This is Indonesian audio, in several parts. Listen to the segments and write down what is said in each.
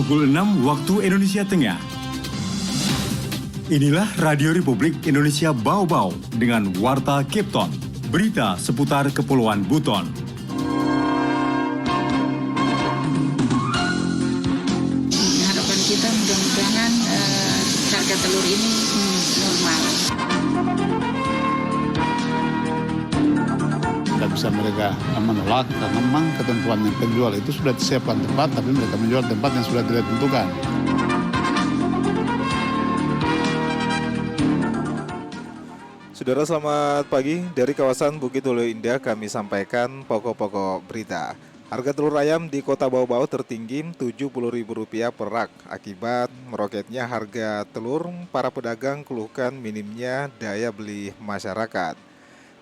pukul 6 waktu Indonesia Tengah. Inilah Radio Republik Indonesia Bau-Bau dengan Warta Kepton, berita seputar Kepulauan Buton. Harapan kita mudah-mudahan harga telur ini normal. Tidak bisa mereka menolak karena memang ketentuan yang penjual itu sudah disiapkan tempat, tapi mereka menjual tempat yang sudah tidak ditentukan. Saudara, selamat pagi. Dari kawasan Bukit Hulu Indah kami sampaikan pokok-pokok berita. Harga telur ayam di Kota Bau-Bau tertinggi Rp70.000 per rak. Akibat meroketnya harga telur, para pedagang keluhkan minimnya daya beli masyarakat.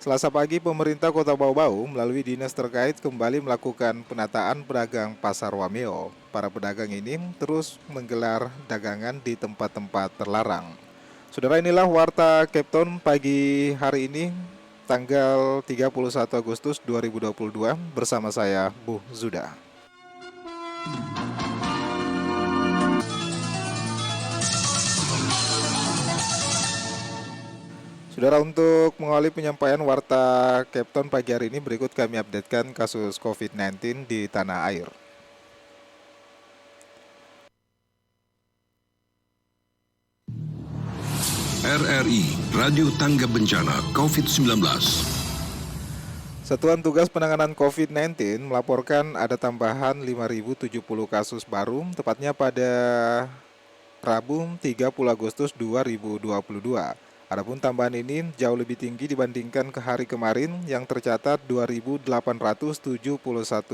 Selasa pagi, pemerintah Kota Bau-Bau melalui dinas terkait kembali melakukan penataan pedagang Pasar Wameo. Para pedagang ini terus menggelar dagangan di tempat-tempat terlarang. Saudara, inilah Warta Kepton pagi hari ini, tanggal 31 Agustus 2022, bersama saya, Bu Zuda. Saudara, untuk mengawali penyampaian Warta Kepton pagi hari ini, berikut kami updatekan kasus COVID-19 di tanah air. RRI, Radio Tangga Bencana COVID-19. Satuan Tugas Penanganan COVID-19 melaporkan ada tambahan 5.070 kasus baru, tepatnya pada Rabu 30 Agustus 2022. Adapun tambahan ini jauh lebih tinggi dibandingkan ke hari kemarin yang tercatat 2.871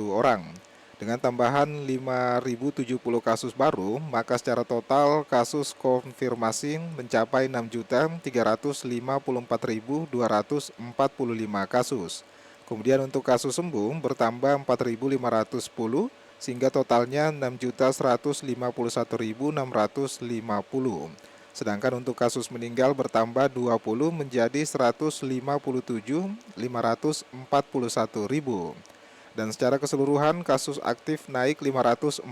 orang. Dengan tambahan 5.070 kasus baru, maka secara total kasus konfirmasi mencapai 6.354.245 kasus. Kemudian untuk kasus sembuh bertambah 4.510 sehingga totalnya 6.151.650. Sedangkan untuk kasus meninggal bertambah 20 menjadi 157.541.000. Dan secara keseluruhan kasus aktif naik 540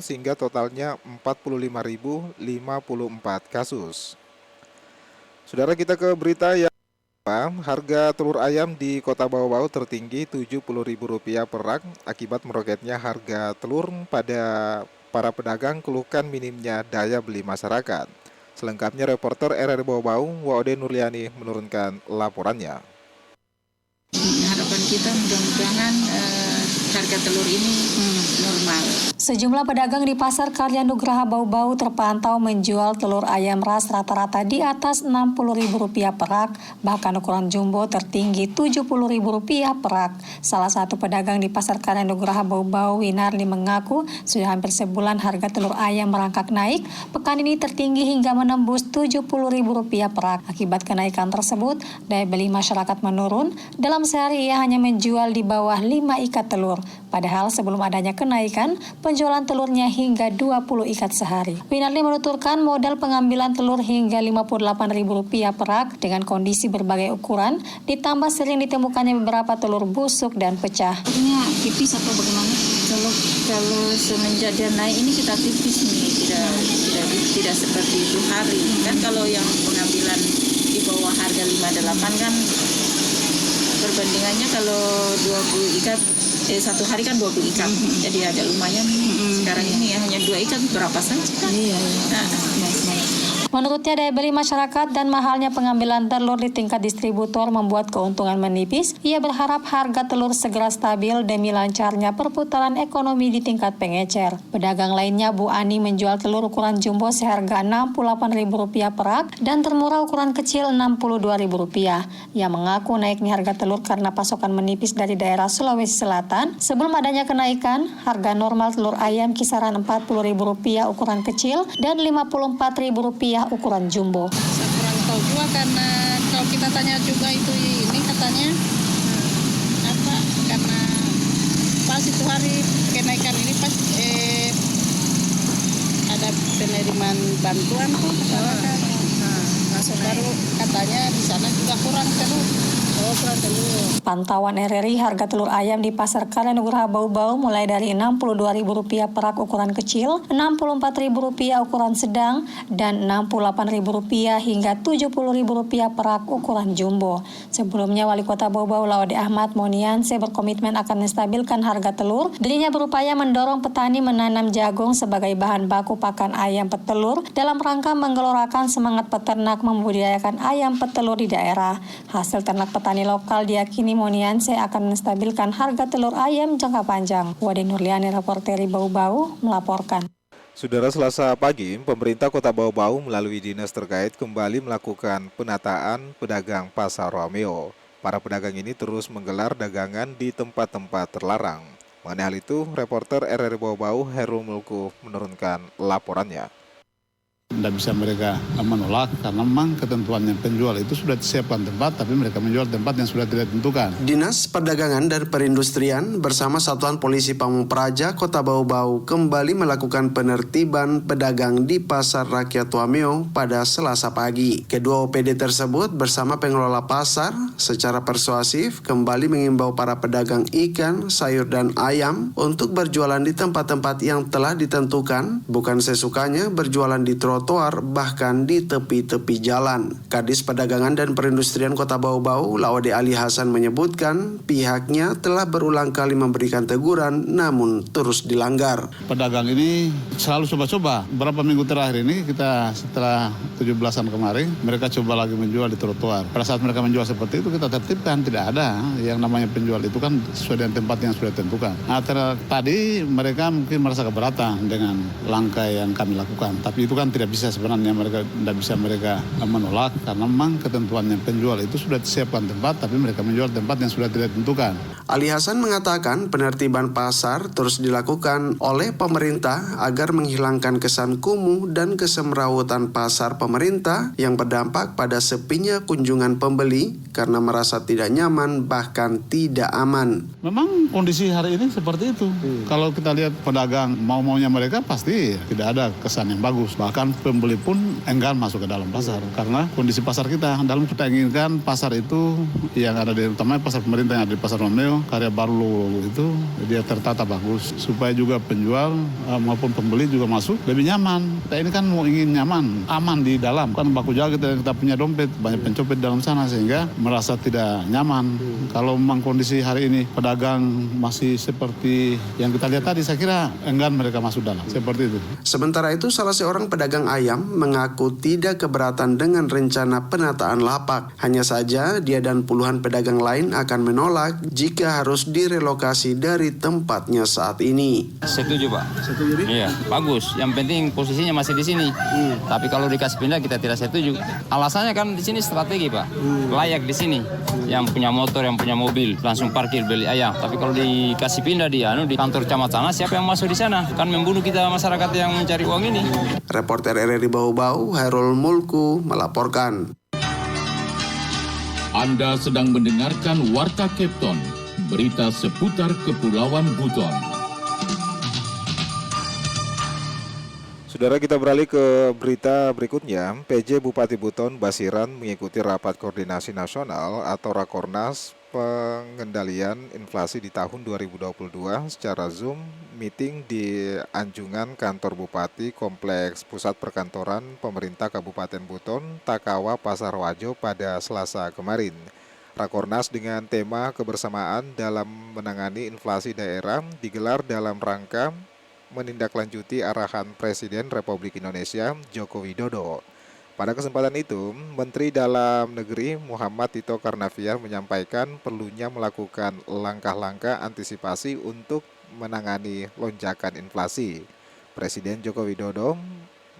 sehingga totalnya 45.054 kasus. Saudara, kita ke berita yang harga telur ayam di Kota Bau-Bau tertinggi Rp70.000 per rak akibat meroketnya harga telur. Pada para pedagang keluhkan minimnya daya beli masyarakat. Selengkapnya reporter RRI Bau-Bau, Waode Nurliani menurunkan laporannya. Harapan kita mudah-mudahan harga telur ini normal. Sejumlah pedagang di Pasar Karya Nugraha Bau-Bau terpantau menjual telur ayam ras rata-rata di atas Rp60.000 per rak, bahkan ukuran jumbo tertinggi Rp70.000 per rak. Salah satu pedagang di Pasar Karya Nugraha Bau-Bau, Winarli, mengaku sudah hampir sebulan harga telur ayam merangkak naik. Pekan ini tertinggi hingga menembus Rp70.000 per rak. Akibat kenaikan tersebut, daya beli masyarakat menurun. Dalam sehari ia hanya menjual di bawah 5 ikat telur. Padahal sebelum adanya kenaikan, penjualan telurnya hingga 20 ikat sehari. Winardi menuturkan modal pengambilan telur hingga Rp58.000 per rak dengan kondisi berbagai ukuran, ditambah sering ditemukannya beberapa telur busuk dan pecah. Telurnya tipis atau bagaimana? Kalau semenjak dia naik ini kita tipis nih, tidak seperti itu hari. Kan kalau yang pengambilan di bawah harga 58 kan perbandingannya kalau 20 ikat satu hari kan 20 ikat, jadi agak lumayan. Sekarang ini ya hanya 2 ikat berapa saja kan? Iya. Menurutnya daya beli masyarakat dan mahalnya pengambilan telur di tingkat distributor membuat keuntungan menipis. Ia berharap harga telur segera stabil demi lancarnya perputaran ekonomi di tingkat pengecer. Pedagang lainnya, Bu Ani, menjual telur ukuran jumbo seharga Rp68.000 per rak dan termurah ukuran kecil Rp62.000. Ia mengaku naiknya harga telur karena pasokan menipis dari daerah Sulawesi Selatan. Sebelum adanya kenaikan, harga normal telur ayam kisaran Rp40.000 ukuran kecil dan Rp54.000 ukuran jumbo. Saya kurang tahu juga karena kalau kita tanya juga itu ini katanya karena pas itu hari kenaikan ini pas ada penerimaan bantuan tuh masyarakat. Masuk baru katanya di sana juga kurang telur. ukuran telur. Pantauan RRI, harga telur ayam di Pasar Karya Nugraha Bau-Bau mulai dari Rp62.000 per rak ukuran kecil, Rp64.000 ukuran sedang, dan Rp68.000 hingga Rp70.000 per rak ukuran jumbo. Sebelumnya, Wali Kota Bau-Bau Laude Ahmad Monianse berkomitmen akan menstabilkan harga telur. Dirinya berupaya mendorong petani menanam jagung sebagai bahan baku pakan ayam petelur dalam rangka menggelorakan semangat peternak membudidayakan ayam petelur di daerah. Hasil ternak petani lokal diyakini Monianse akan menstabilkan harga telur ayam jangka panjang. Wade Nurliani, reporteri Bau-Bau, melaporkan. Saudara, Selasa pagi, pemerintah Kota Bau-Bau melalui dinas terkait kembali melakukan penataan pedagang Pasar Romeo. Para pedagang ini terus menggelar dagangan di tempat-tempat terlarang. Mengenai hal itu, reporter RRI Bau-Bau Herul Mulku menurunkan laporannya. Tidak bisa mereka menolak karena memang ketentuannya penjual itu sudah disiapkan tempat, tapi mereka menjual tempat yang sudah tidak ditentukan. Dinas Perdagangan dan Perindustrian bersama Satuan Polisi Pamung Praja Kota Bau-Bau kembali melakukan penertiban pedagang di Pasar Rakyat Tuameo pada Selasa pagi. Kedua OPD tersebut bersama pengelola pasar secara persuasif kembali mengimbau para pedagang ikan, sayur, dan ayam untuk berjualan di tempat-tempat yang telah ditentukan, bukan sesukanya berjualan di trotoar bahkan di tepi-tepi jalan. Kadis Perdagangan dan Perindustrian Kota Bau-Bau, Laude Ali Hasan menyebutkan pihaknya telah berulang kali memberikan teguran namun terus dilanggar. Pedagang ini selalu coba-coba. Berapa minggu terakhir ini kita setelah 17-an kemarin, mereka coba lagi menjual di trotoar. Pada saat mereka menjual seperti itu kita tertibkan, tidak ada yang namanya penjual itu kan sesuai dengan tempat yang sudah ditentukan. Nah, tadi mereka mungkin merasa keberatan dengan langkah yang kami lakukan, tapi itu kan tidak bisa sebenarnya mereka menolak karena memang ketentuannya penjual itu sudah disiapkan tempat, tapi mereka menjual tempat yang sudah tidak ditentukan. Ali Hasan mengatakan penertiban pasar terus dilakukan oleh pemerintah agar menghilangkan kesan kumuh dan kesemrawutan pasar pemerintah yang berdampak pada sepinya kunjungan pembeli karena merasa tidak nyaman bahkan tidak aman. Memang kondisi hari ini seperti itu. Kalau kita lihat pedagang mau-maunya mereka pasti tidak ada kesan yang bagus. Bahkan pembeli pun enggan masuk ke dalam pasar karena kondisi pasar kita. Dalam kita inginkan pasar itu yang ada di utamanya pasar pemerintah yang ada di Pasar Romeo, Karya Baru itu dia tertata bagus supaya juga penjual maupun pembeli juga masuk lebih nyaman. Kita ini kan mau ingin nyaman, aman di dalam. Kan baku jaga kita punya dompet, banyak pencopet dalam sana sehingga merasa tidak nyaman. Kalau memang kondisi hari ini pedagang masih seperti yang kita lihat tadi, saya kira enggan mereka masuk dalam. Seperti itu. Sementara itu salah seorang pedagang ayam mengaku tidak keberatan dengan rencana penataan lapak. Hanya saja dia dan puluhan pedagang lain akan menolak jika harus direlokasi dari tempatnya saat ini. Setuju, Pak. Setuju? Iya, bagus. Yang penting posisinya masih di sini. Tapi kalau dikasih pindah kita tidak setuju. Alasannya kan di sini strategi, Pak. Layak di sini. Yang punya motor, yang punya mobil langsung parkir beli ayam. Tapi kalau dikasih pindah di kantor camat sana, siapa yang masuk di sana? Kan membunuh kita masyarakat yang mencari uang ini. Reporter RRI Bau-Bau, Herul Mulku melaporkan. Anda sedang mendengarkan Warta Kepton, berita seputar Kepulauan Buton. Saudara, kita beralih ke berita berikutnya. PJ Bupati Buton Basiran mengikuti rapat koordinasi nasional atau Rakornas pengendalian inflasi di tahun 2022 secara Zoom meeting di Anjungan Kantor Bupati Kompleks Pusat Perkantoran Pemerintah Kabupaten Buton, Takawa, Pasar Wajo pada Selasa kemarin. Rakornas dengan tema kebersamaan dalam menangani inflasi daerah digelar dalam rangka menindaklanjuti arahan Presiden Republik Indonesia Joko Widodo. Pada kesempatan itu, Menteri Dalam Negeri Muhammad Tito Karnavian menyampaikan perlunya melakukan langkah-langkah antisipasi untuk menangani lonjakan inflasi. Presiden Joko Widodo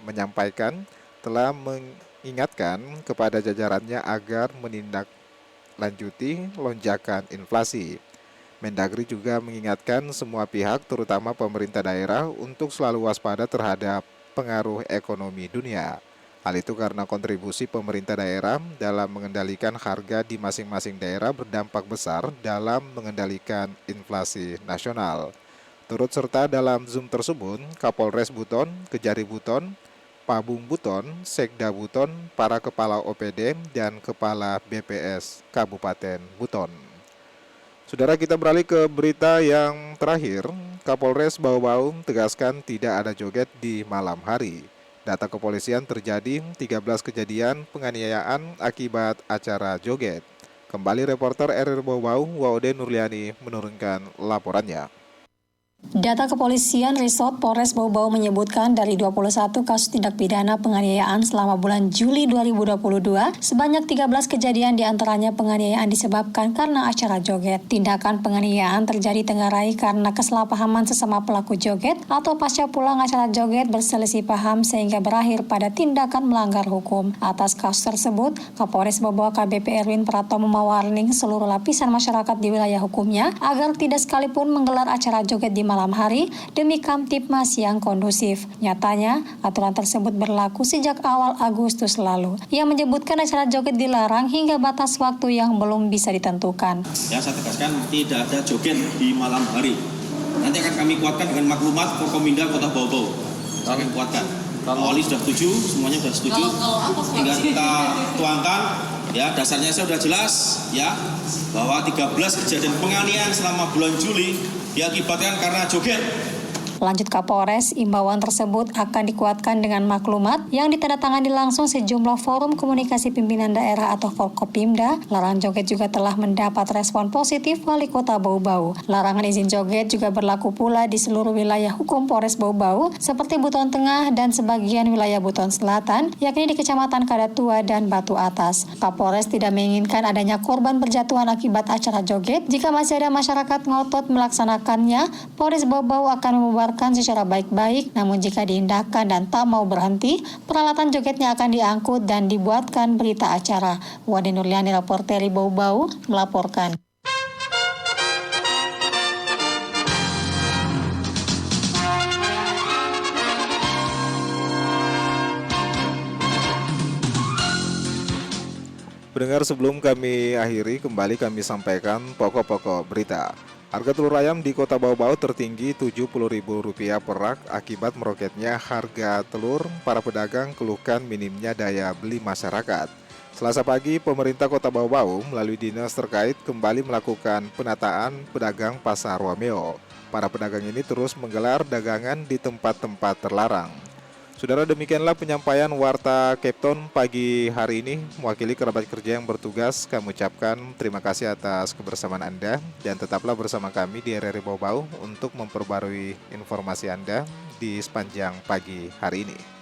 menyampaikan telah mengingatkan kepada jajarannya agar menindaklanjuti lonjakan inflasi. Mendagri juga mengingatkan semua pihak, terutama pemerintah daerah, untuk selalu waspada terhadap pengaruh ekonomi dunia. Hal itu karena kontribusi pemerintah daerah dalam mengendalikan harga di masing-masing daerah berdampak besar dalam mengendalikan inflasi nasional. Turut serta dalam Zoom tersebut, Kapolres Buton, Kejari Buton, Pabung Buton, Sekda Buton, para kepala OPD, dan kepala BPS Kabupaten Buton. Saudara, kita beralih ke berita yang terakhir. Kapolres Bau-Bau tegaskan tidak ada joget di malam hari. Data kepolisian terjadi 13 kejadian penganiayaan akibat acara joget. Kembali reporter RRI Bau-Bau, Waude Nurliani menurunkan laporannya. Data kepolisian Resort Polres Bau-Bau menyebutkan dari 21 kasus tindak pidana penganiayaan selama bulan Juli 2022, sebanyak 13 kejadian diantaranya penganiayaan disebabkan karena acara joget. Tindakan penganiayaan terjadi tenggarai karena kesalahpahaman sesama pelaku joget atau pasca pulang acara joget berselisih paham sehingga berakhir pada tindakan melanggar hukum. Atas kasus tersebut, Kapolres Bau-Bau AKBP Erwin Pratomo mewarning seluruh lapisan masyarakat di wilayah hukumnya agar tidak sekalipun menggelar acara joget di malam hari demi Kamtibmas yang kondusif. Nyatanya, aturan tersebut berlaku sejak awal Agustus lalu. Ia menyebutkan acara joget dilarang hingga batas waktu yang belum bisa ditentukan. Yang saya tegaskan, tidak ada joget di malam hari. Nanti akan kami kuatkan dengan maklumat Forkominda Kota Bau-Bau. Kami kuatkan. Awali sudah setuju, semuanya sudah setuju. Tinggal kita tuangkan. Ya, dasarnya saya sudah jelas ya bahwa 13 kejadian penganiayaan selama bulan Juli diakibatkan karena joget. Lanjut Kapolres, imbauan tersebut akan dikuatkan dengan maklumat yang ditandatangani langsung sejumlah forum komunikasi pimpinan daerah atau Forkopimda. Larangan joget juga telah mendapat respon positif Wali Kota Bau-Bau. Larangan izin joget juga berlaku pula di seluruh wilayah hukum Polres Bau-Bau seperti Buton Tengah dan sebagian wilayah Buton Selatan, yakni di Kecamatan Kadatua dan Batu Atas. Kapolres tidak menginginkan adanya korban berjatuhan akibat acara joget. Jika masih ada masyarakat ngotot melaksanakannya, Polres Bau-Bau akan membubarkan secara baik-baik, namun jika diindahkan dan tak mau berhenti, peralatan jogetnya akan diangkut dan dibuatkan berita acara. Waude Nurliani, reporter Bau-Bau, melaporkan. Pendengar, sebelum kami akhiri, kembali kami sampaikan pokok-pokok berita. Harga telur ayam di Kota Bau-Bau tertinggi Rp70.000 per rak akibat meroketnya harga telur. Para pedagang keluhkan minimnya daya beli masyarakat. Selasa pagi, pemerintah Kota Bau-Bau melalui dinas terkait kembali melakukan penataan pedagang Pasar Wameo. Para pedagang ini terus menggelar dagangan di tempat-tempat terlarang. Saudara, demikianlah penyampaian Warta Kepton pagi hari ini. Mewakili kerabat kerja yang bertugas, kami ucapkan terima kasih atas kebersamaan Anda dan tetaplah bersama kami di RRI Bau-Bau untuk memperbarui informasi Anda di sepanjang pagi hari ini.